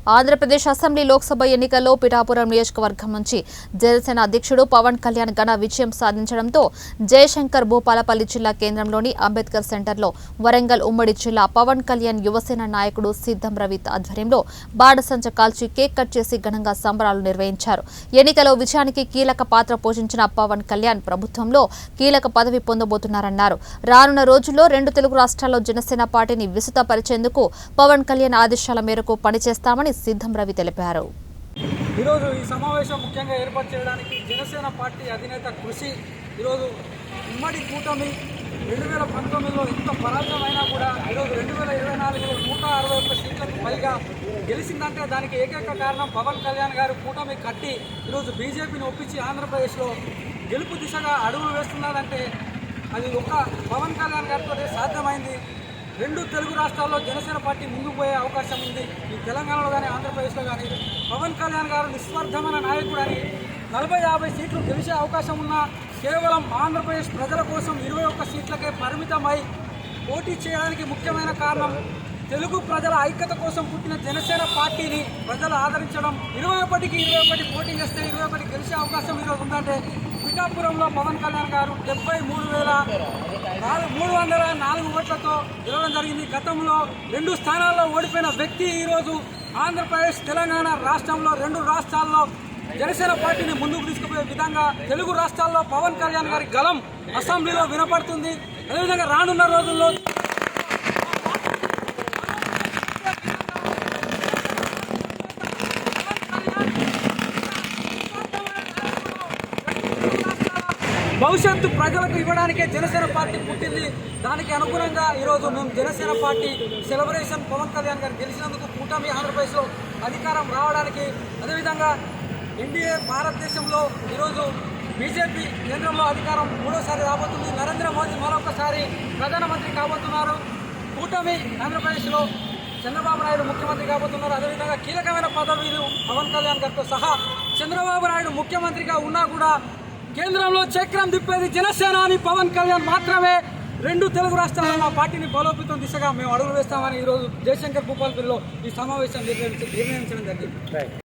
Andhra Pradesh assembly Lok Sabha ఎన్నికల్లో పిఠాపురం నియోజకవర్గం నుంచి జనసేన అధ్యక్షుడు పవన్ కళ్యాణ్ ఘన విజయం సాధించడంతో జయశంకర్ భూపాలపల్లి జిల్లా కేంద్రంలోని అంబేద్కర్ సెంటర్లో వరంగల్ ఉమ్మడి జిల్లా పవన్ కళ్యాణ్ యువసేన నాయకుడు సిద్ధం రవి ఆధ్వర్యంలో బాణసంచ కాల్చి కేక్ కట్ చేసి ఘనంగా సంబరాలు నిర్వహించారు. ఎన్నికలో విజయానికి కీలక పాత్ర పోషించిన పవన్ కళ్యాణ్ ప్రభుత్వంలో కీలక పదవి పొందబోతున్నారన్నారు. రానున్న రోజుల్లో రెండు తెలుగు రాష్ట్రాల్లో జనసేన పార్టీని విస్తృతపరిచేందుకు పవన్ కళ్యాణ్ ఆదేశాల మేరకు పనిచేస్తామని సిద్ధం రవి తెలిపారు. ఈరోజు ఈ సమావేశం ముఖ్యంగా ఏర్పాటు చేయడానికి జనసేన పార్టీ అధినేత కృషి ఈరోజు ఉమ్మడి కూటమి 2019లో ఇంత పరాజయమైనా కూడా ఈరోజు 2024లో 161 సీట్లకు పైగా గెలిచిందంటే దానికి ఏకైక కారణం పవన్ కళ్యాణ్ గారు కూటమి కట్టి ఈరోజు బీజేపీని ఒప్పించి ఆంధ్రప్రదేశ్లో గెలుపు దిశగా అడుగులు వేస్తున్నారంటే అది ఒక పవన్ కళ్యాణ్ గారితో సాధ్యమైంది. రెండు తెలుగు రాష్ట్రాల్లో జనసేన పార్టీ ముందుకు పోయే అవకాశం ఉంది. ఈ తెలంగాణలో కానీ ఆంధ్రప్రదేశ్లో కానీ పవన్ కళ్యాణ్ గారు నిస్వార్థమైన నాయకుడు అని 40-50 సీట్లు గెలిచే అవకాశం ఉన్న కేవలం ఆంధ్రప్రదేశ్ ప్రజల కోసం 21 సీట్లకే పరిమితమై పోటీ చేయడానికి ముఖ్యమైన కారణం తెలుగు ప్రజల ఐక్యత కోసం పుట్టిన జనసేన పార్టీని ప్రజలు ఆదరించడం. 21కి 21 పోటీ చేస్తే 21 గెలిచే అవకాశం ఈరోజు ఉందంటే పిఠాపురంలో పవన్ కళ్యాణ్ గారు 73,304 ఓట్లతో గెలవడం జరిగింది. గతంలో 2 స్థానాల్లో ఓడిపోయిన వ్యక్తి ఈరోజు ఆంధ్రప్రదేశ్ తెలంగాణ రాష్ట్రంలో 2 రాష్ట్రాల్లో జనసేన పార్టీని ముందుకు తీసుకుపోయే విధంగా తెలుగు రాష్ట్రాల్లో పవన్ కళ్యాణ్ గారి గళం అసెంబ్లీలో వినపడుతుంది. అదేవిధంగా రానున్న రోజుల్లో భవిష్యత్తు ప్రజలకు ఇవ్వడానికే జనసేన పార్టీ పుట్టింది. దానికి అనుగుణంగా ఈరోజు మేము జనసేన పార్టీ సెలబ్రేషన్ పవన్ కళ్యాణ్ గారు గెలిచినందుకు కూటమి ఆంధ్రప్రదేశ్లో అధికారం రావడానికి, అదేవిధంగా ఎన్డీఏ భారతదేశంలో ఈరోజు బీజేపీ కేంద్రంలో అధికారం 3వసారి రాబోతుంది. నరేంద్ర మోదీ మరొకసారి ప్రధానమంత్రి కాబోతున్నారు. కూటమి ఆంధ్రప్రదేశ్లో చంద్రబాబు నాయుడు ముఖ్యమంత్రి కాబోతున్నారు. అదేవిధంగా కీలకమైన పదవులు పవన్ కళ్యాణ్ గారితో సహా చంద్రబాబు నాయుడు ముఖ్యమంత్రిగా ఉన్నా కూడా కేంద్రంలో చక్రం తిప్పేది జనసేన అని పవన్ కళ్యాణ్ మాత్రమే. రెండు తెలుగు రాష్ట్రాల్లో మా పార్టీని బలోపేతం దిశగా మేము అడుగులు వేస్తామని ఈరోజు జయశంకర్ భూపాలపల్లిలో ఈ సమావేశం నిర్వహించడం జరిగింది.